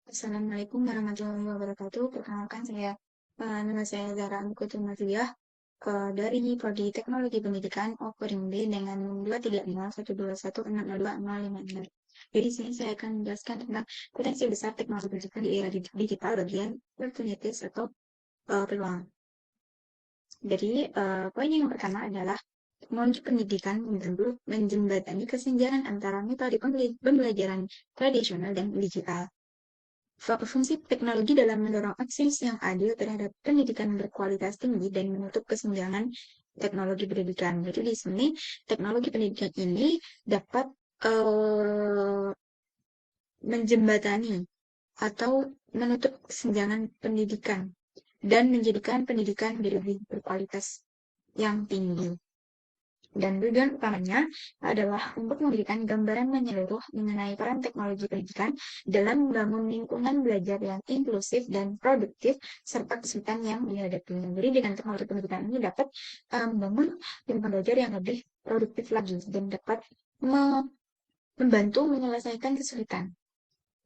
Assalamualaikum warahmatullahi wabarakatuh. Perkenalkan nama saya Zara Putri Maziah dari Prodi Teknologi Pendidikan offering B dengan 23512160255. Jadi di sini saya akan menjelaskan tentang potensi besar teknologi pendidikan di era digital bagian opportunities atau peluang. Jadi poin yang pertama adalah teknologi pendidikan membantu menjembatani kesenjangan antara metode pembelajaran tradisional dan digital. Fungsi teknologi dalam mendorong akses yang adil terhadap pendidikan berkualitas tinggi dan menutup kesenjangan teknologi pendidikan. Jadi di sini teknologi pendidikan ini dapat menjembatani atau menutup kesenjangan pendidikan dan menjadikan pendidikan lebih berkualitas yang tinggi. Dan tujuan utamanya adalah untuk memberikan gambaran menyeluruh mengenai peran teknologi pendidikan dalam membangun lingkungan belajar yang inklusif dan produktif serta kesulitan yang dihadapi. Jadi dengan teknologi pendidikan ini dapat membangun lingkungan belajar yang lebih produktif lagi dan dapat membantu menyelesaikan kesulitan.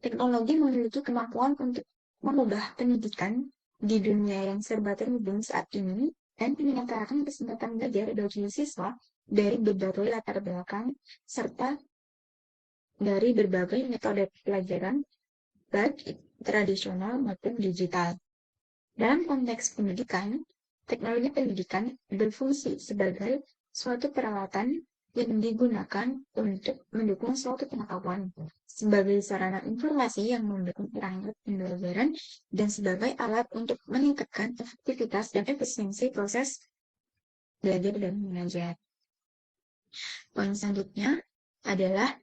Teknologi memiliki kemampuan untuk mengubah pendidikan di dunia yang serba terhubung saat ini dan menyelenggarakan kesempatan belajar bagi siswa dari berbagai latar belakang serta dari berbagai metode pelajaran baik tradisional maupun digital. Dalam konteks pendidikan, teknologi pendidikan berfungsi sebagai suatu peralatan yang digunakan untuk mendukung suatu pengetahuan sebagai sarana informasi yang mendukung perangkat pembelajaran dan sebagai alat untuk meningkatkan efektivitas dan efisiensi proses belajar dan mengajar. Poin selanjutnya adalah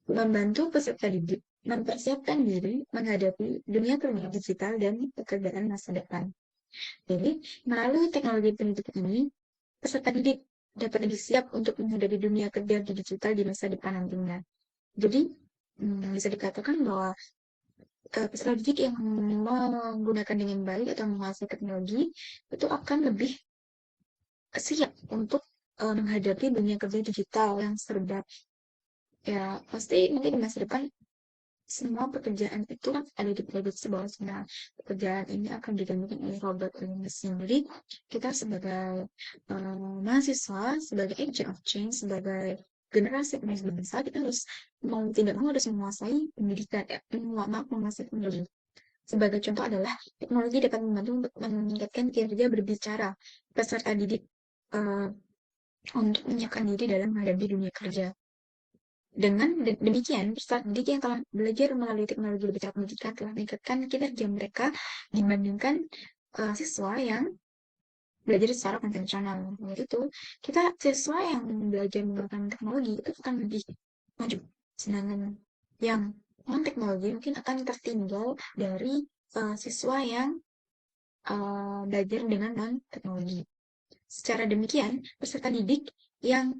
membantu peserta didik mempersiapkan diri menghadapi dunia kerja digital dan pekerjaan masa depan. Jadi, melalui teknologi pendidikan ini, peserta didik dapat lebih siap untuk menghadapi dunia kerja digital di masa depan nantinya. Jadi, bisa dikatakan bahwa peserta didik yang menggunakan dengan baik atau menguasai teknologi itu akan lebih siap untuk menghadapi dunia kerja digital yang serba ya pasti nanti di masa depan semua pekerjaan itu kan ada di prediksi bahwa semua pekerjaan ini akan digantikan oleh robot oleh mesin. Jadi kita sebagai mahasiswa, sebagai agent of change, sebagai generasi penerus bangsa, kita harus mau tidak mau harus menguasai pendidikan, menguasai teknologi. Sebagai contoh adalah teknologi dapat membantu untuk meningkatkan kinerja berbicara peserta didik untuk menyiapkan diri dalam menghadapi dunia kerja. Dengan demikian, peserta didik yang telah belajar melalui teknologi berbicara pendidikan telah meningkatkan kinerja mereka dibandingkan siswa yang belajar secara konvensional. Yaitu, siswa yang belajar menggunakan teknologi itu akan lebih maju. Sedangkan yang non-teknologi mungkin akan tertinggal dari siswa yang belajar dengan non-teknologi. Secara demikian, peserta didik yang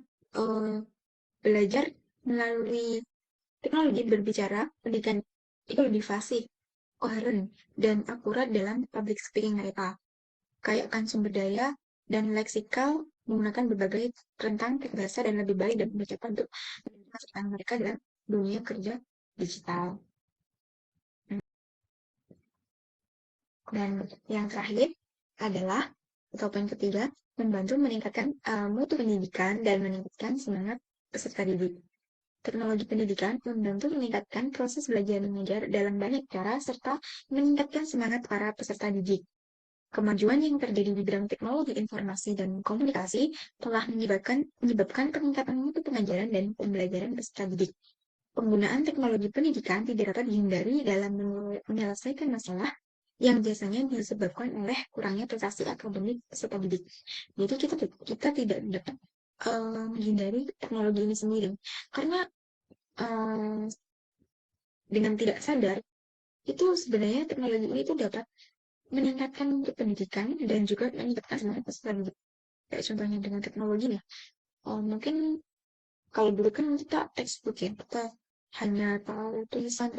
belajar melalui teknologi berbicara pendidikan itu lebih fasih, koheren, dan akurat dalam public speaking mereka. Kayakan sumber daya dan leksikal menggunakan berbagai rentang bahasa dan lebih baik dan lebih cepat untuk masukan mereka dalam dunia kerja digital. Dan yang terakhir adalah atau poin ketiga, membantu meningkatkan mutu pendidikan dan meningkatkan semangat peserta didik. Teknologi pendidikan membantu meningkatkan proses belajar mengajar dalam banyak cara serta meningkatkan semangat para peserta didik. Kemajuan yang terjadi di bidang teknologi informasi dan komunikasi telah menyebabkan peningkatan mutu pengajaran dan pembelajaran peserta didik. Penggunaan teknologi pendidikan tidak dapat dihindari dalam menyelesaikan masalah yang biasanya disebabkan oleh kurangnya prestasi akademik peserta didik. Jadi kita tidak dapat menghindari teknologi ini sendiri karena dengan tidak sadar itu sebenarnya teknologi ini itu dapat meningkatkan untuk pendidikan dan juga meningkatkan semangat peserta didik. Kayak contohnya dengan teknologi nih, mungkin kalau dulu kan kita textbook ya, kita hanya tahu tulisan